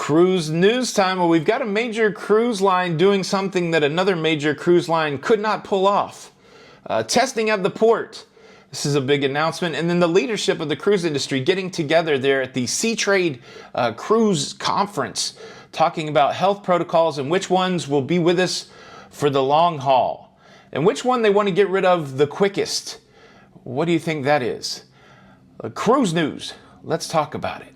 Cruise news time. Well, we've got a major cruise line doing something that another major cruise line could not pull off. Testing at the port. This is a big announcement. And then the leadership of the cruise industry getting together there at the Sea Trade Cruise Conference, talking about health protocols and which ones will be with us for the long haul and which one they want to get rid of the quickest. What do you think that is? Cruise news. Let's talk about it.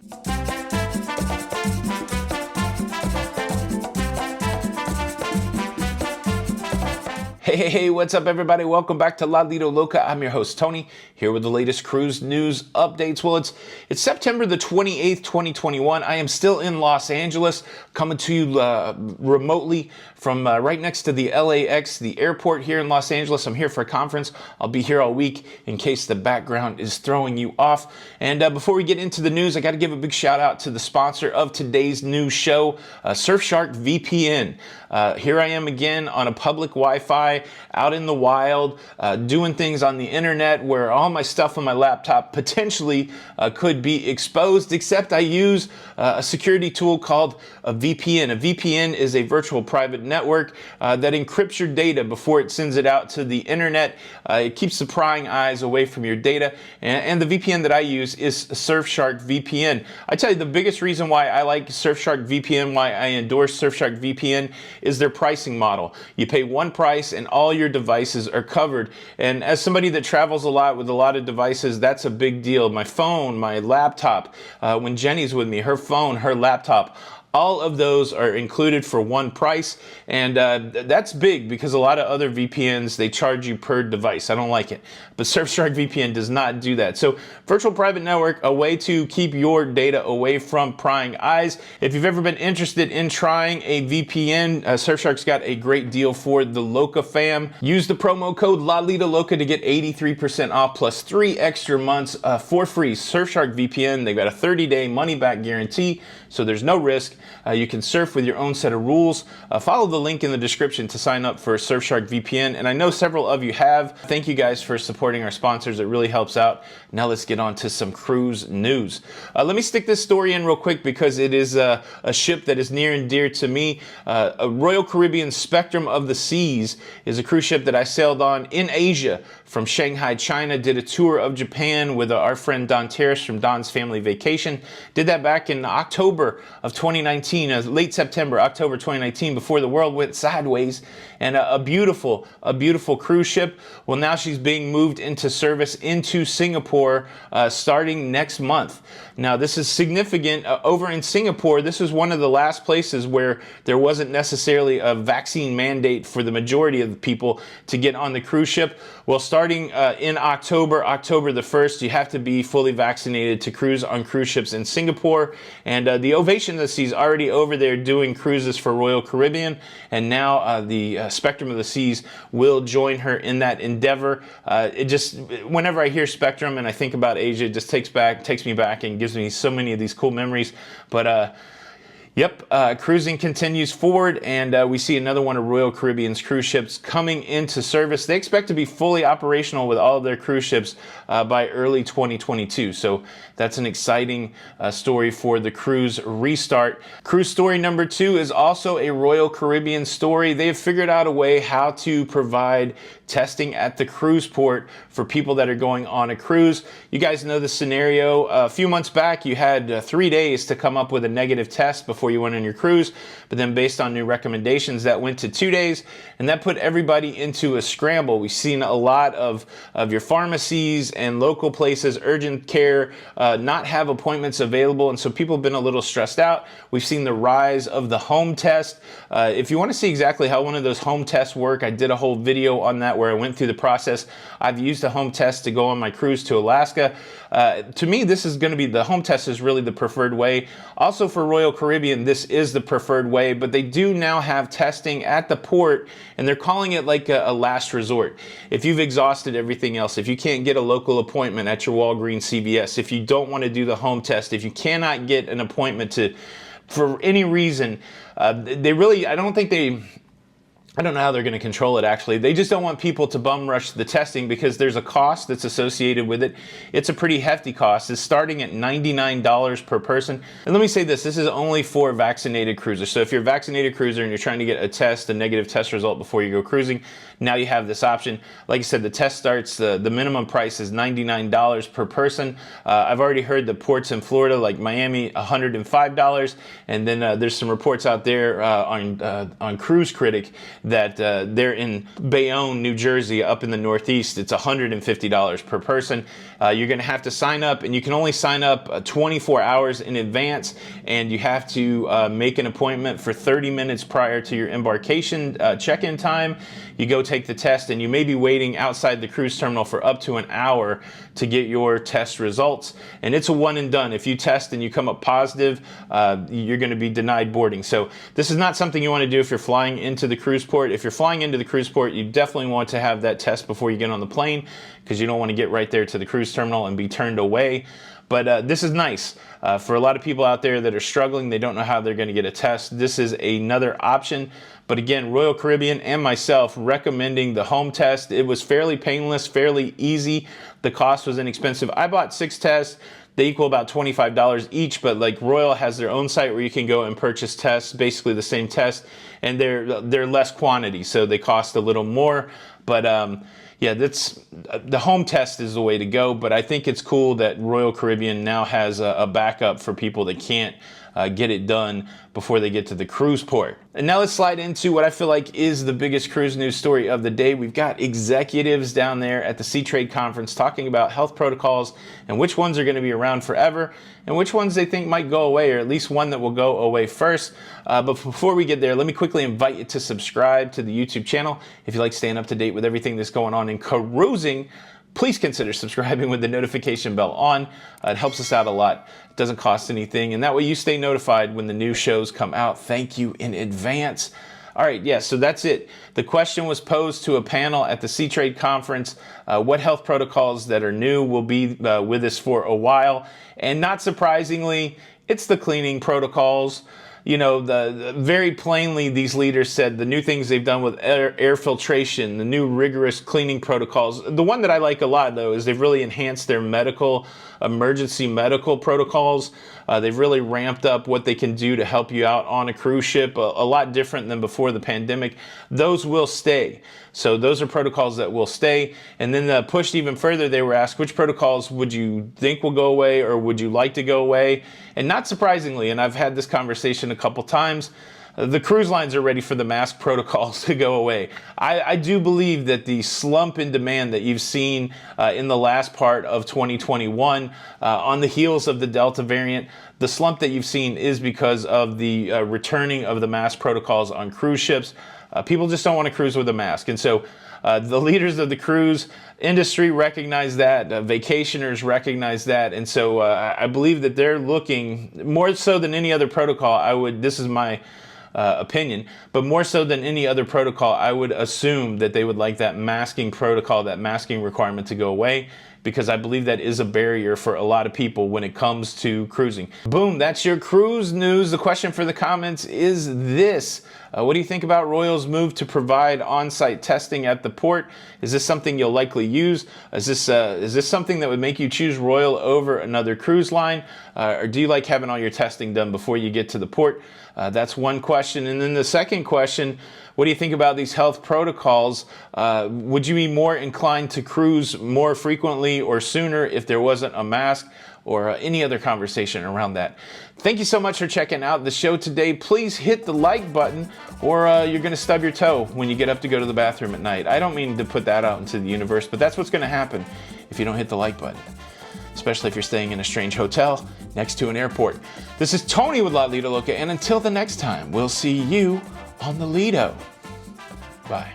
Hey, what's up, everybody? Welcome back to Lido, Loca. I'm your host, Tony, here with the latest cruise news updates. Well, it's September the 28th, 2021. I am still in Los Angeles, coming to you remotely from right next to the LAX, the airport here in Los Angeles. I'm here for a conference. I'll be here all week in case the background is throwing you off. And before we get into the news, I got to give a big shout out to the sponsor of today's new show, Surfshark VPN. Here I am again on a public Wi-Fi out in the wild, doing things on the internet where all my stuff on my laptop potentially could be exposed, except I use a security tool called a VPN. A VPN is a virtual private network that encrypts your data before it sends it out to the internet. It keeps the prying eyes away from your data. And the VPN that I use is Surfshark VPN. I tell you, the biggest reason why I like Surfshark VPN, why I endorse Surfshark VPN, is their pricing model. You pay one price and all your devices are covered. And as somebody that travels a lot with a lot of devices, that's a big deal. My phone, my laptop, when Jenny's with me, her phone, her laptop, all of those are included for one price, and that's big because a lot of other VPNs, they charge you per device. I don't like it, but Surfshark VPN does not do that. So virtual private network, a way to keep your data away from prying eyes. If you've ever been interested in trying a VPN, Surfshark's got a great deal for the Loca fam. Use the promo code LOCA to get 83% off plus 3 extra months for free. Surfshark VPN, they've got a 30-day money-back guarantee, so there's no risk. You can surf with your own set of rules. Follow the link in the description to sign up for Surfshark VPN, and I know several of you have. Thank you guys for supporting our sponsors. It really helps out. Now let's get on to some cruise news. Let me stick this story in real quick because it is a ship that is near and dear to me. A Royal Caribbean Spectrum of the Seas is a cruise ship that I sailed on in Asia from Shanghai, China. Did a tour of Japan with our friend Don Terrace from Don's Family Vacation. Did that back in October of 2019, late September, October 2019, before the world went sideways. And a beautiful cruise ship. Well, now she's being moved into service into Singapore starting next month. Now, this is significant. Over in Singapore, this is one of the last places where there wasn't necessarily a vaccine mandate for the majority of the people to get on the cruise ship. Well, starting in October the 1st, you have to be fully vaccinated to cruise on cruise ships in Singapore. And the Ovation of the Seas already over there doing cruises for Royal Caribbean. And now the Spectrum of the Seas will join her in that endeavor. It just, whenever I hear Spectrum and I think about Asia, it just takes me back and gives me so many of these cool memories. But yep, cruising continues forward, and we see another one of Royal Caribbean's cruise ships coming into service. They expect to be fully operational with all of their cruise ships by early 2022. So that's an exciting story for the cruise restart. Cruise story number 2 is also a Royal Caribbean story. They have figured out a way how to provide testing at the cruise port for people that are going on a cruise. You guys know the scenario. A few months back, you had 3 days to come up with a negative test before you went on your cruise, but then based on new recommendations, that went to 2 days, and that put everybody into a scramble. We've seen a lot of your pharmacies and local places, urgent care, not have appointments available, and so people have been a little stressed out. We've seen the rise of the home test. If you want to see exactly how one of those home tests work, I did a whole video on that where I went through the process. I've used a home test to go on my cruise to Alaska. To me, this is going to be, the home test is really the preferred way. Also for Royal Caribbean, this is the preferred way, but they do now have testing at the port, and they're calling it like a last resort. If you've exhausted everything else, if you can't get a local appointment at your Walgreens CVS, if you don't want to do the home test, if you cannot get an appointment for any reason, they really, I don't think they I don't know how they're going to control it, actually. They just don't want people to bum rush the testing because there's a cost that's associated with it. It's a pretty hefty cost. It's starting at $99 per person. And let me say this is only for vaccinated cruisers. So if you're a vaccinated cruiser and you're trying to get a negative test result before you go cruising, now you have this option. Like I said, the test starts, the minimum price is $99 per person. I've already heard the ports in Florida, like Miami, $105. And then there's some reports out there on Cruise Critic that they're in Bayonne, New Jersey, up in the Northeast. It's $150 per person. You're going to have to sign up, and you can only sign up 24 hours in advance, and you have to make an appointment for 30 minutes prior to your embarkation check-in time. You go take the test, and you may be waiting outside the cruise terminal for up to an hour to get your test results. And it's a one and done. If you test and you come up positive, you're going to be denied boarding. So this is not something you want to do if you're flying into the cruise port. If you're flying into the cruise port, you definitely want to have that test before you get on the plane, because you don't want to get right there to the cruise terminal and be turned away. But this is nice for a lot of people out there that are struggling. They don't know how they're going to get a test. This is another option. But again, Royal Caribbean and myself recommending the home test. It was fairly painless, fairly easy. The cost was inexpensive. I bought 6 tests. They equal about $25 each, but like Royal has their own site where you can go and purchase tests, basically the same test, and they're less quantity, so they cost a little more. But yeah, the home test is the way to go. But I think it's cool that Royal Caribbean now has a backup for people that can't get it done before they get to the cruise port. And now let's slide into what I feel like is the biggest cruise news story of the day. We've got executives down there at the Seatrade conference talking about health protocols and which ones are going to be around forever and which ones they think might go away, or at least one that will go away first. But before we get there, let me quickly invite you to subscribe to the YouTube channel. If you like staying up to date with everything that's going on in cruising, please consider subscribing with the notification bell on. It helps us out a lot. It doesn't cost anything, and that way you stay notified when the new shows come out. Thank you in advance. All right, yeah, so that's it. The question was posed to a panel at the Seatrade conference. What health protocols that are new will be with us for a while? And not surprisingly, it's the cleaning protocols. You know, very plainly, these leaders said the new things they've done with air filtration, the new rigorous cleaning protocols. The one that I like a lot, though, is they've really enhanced their emergency medical protocols. They've really ramped up what they can do to help you out on a cruise ship, a lot different than before the pandemic. Those will stay. So those are protocols that will stay. And then pushed even further, they were asked, which protocols would you think will go away, or would you like to go away? And not surprisingly, and I've had this conversation a couple times, the cruise lines are ready for the mask protocols to go away. I do believe that the slump in demand that you've seen in the last part of 2021 on the heels of the Delta variant, the slump that you've seen is because of the returning of the mask protocols on cruise ships. People just don't want to cruise with a mask. And so the leaders of the cruise industry recognize that, vacationers recognize that. And so I believe that they're looking, more so than any other protocol, this is my opinion, but more so than any other protocol, I would assume that they would like that masking protocol, that masking requirement to go away, because I believe that is a barrier for a lot of people when it comes to cruising. Boom, that's your cruise news. The question for the comments is this. What do you think about Royal's move to provide on-site testing at the port? Is this something you'll likely use? Is this something that would make you choose Royal over another cruise line? Or do you like having all your testing done before you get to the port? That's one question. And then the second question, what do you think about these health protocols? Would you be more inclined to cruise more frequently or sooner if there wasn't a mask, or any other conversation around that? Thank you so much for checking out the show today. Please hit the like button, or you're going to stub your toe when you get up to go to the bathroom at night. I don't mean to put that out into the universe, but that's what's going to happen if you don't hit the like button, especially if you're staying in a strange hotel next to an airport. This is Tony with Lido, Loca, and until the next time, we'll see you on the Lido. Bye.